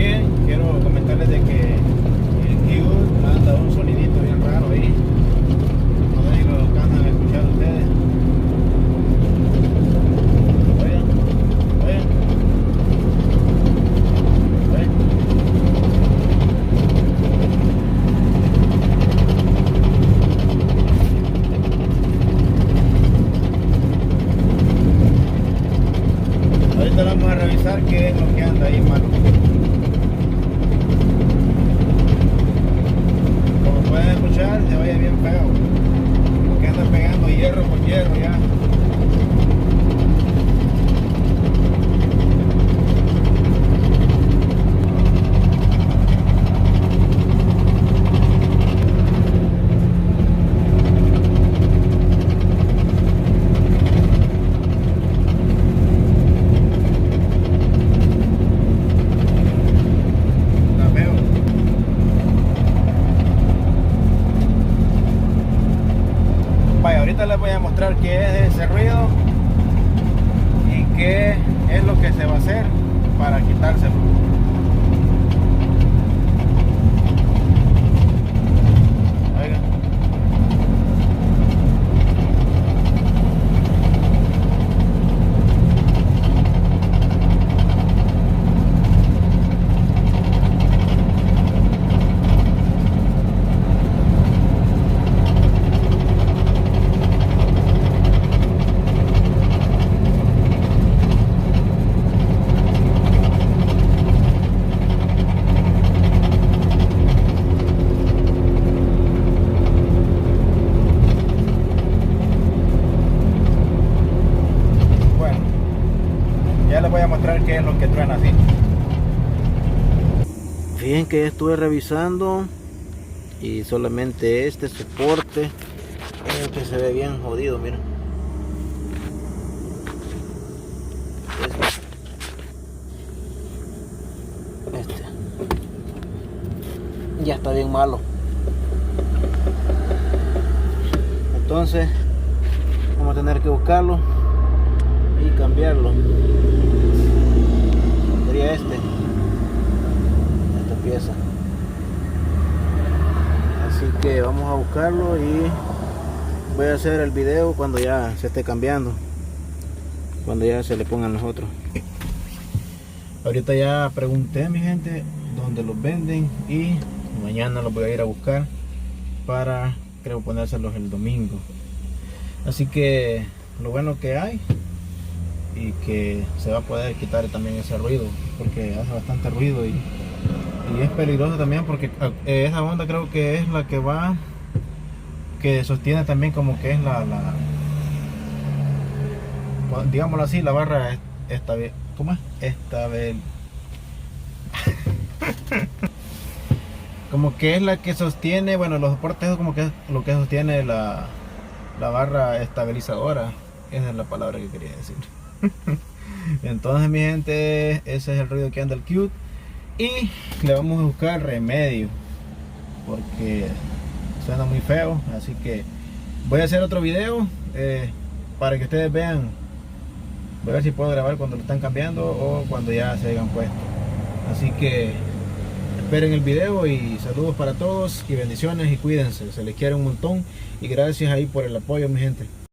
Bien, quiero comentarles de que el Q manda un sonidito bien raro ahí. No sé si lo alcanzan a escuchar ustedes. Oigan, oigan, oigan. Ahorita vamos a revisar qué es lo que anda ahí malo. Como pueden escuchar, se oye bien feo, porque anda pegando hierro con hierro ya. Está feo. Vaya, ahorita les voy a mostrar qué es ese ruido y qué es lo que se va a hacer para quitárselo. Oigan. Bueno, ya les voy a mostrar qué es lo que truena así. Fíjense que estuve revisando y solamente este soporte es el que se ve bien jodido, miren. Este ya está bien malo. Entonces vamos a tener que buscarlo y cambiarlo. Sería esta pieza. Así que vamos a buscarlo y voy a hacer el video cuando ya se esté cambiando, cuando ya se le pongan los otros. Ahorita ya pregunté a mi gente dónde los venden y mañana los voy a ir a buscar para, creo, ponérselos el domingo. Así que lo bueno que hay y que se va a poder quitar también ese ruido, porque hace bastante ruido y es peligroso también, porque esa onda creo que es la que va, que sostiene también como que es digámoslo así, la barra ¿cómo es? Como que es la que sostiene, bueno, los soportes es como que es lo que sostiene la barra estabilizadora. Esa es la palabra que quería decir. Entonces, mi gente, ese es el ruido que anda el Qt y le vamos a buscar remedio porque suena muy feo. Así que voy a hacer otro video para que ustedes vean. Voy a ver si puedo grabar cuando lo están cambiando o cuando ya se hayan puesto. Así que esperen el video y saludos para todos y bendiciones y cuídense, se les quiere un montón y gracias ahí por el apoyo, mi gente.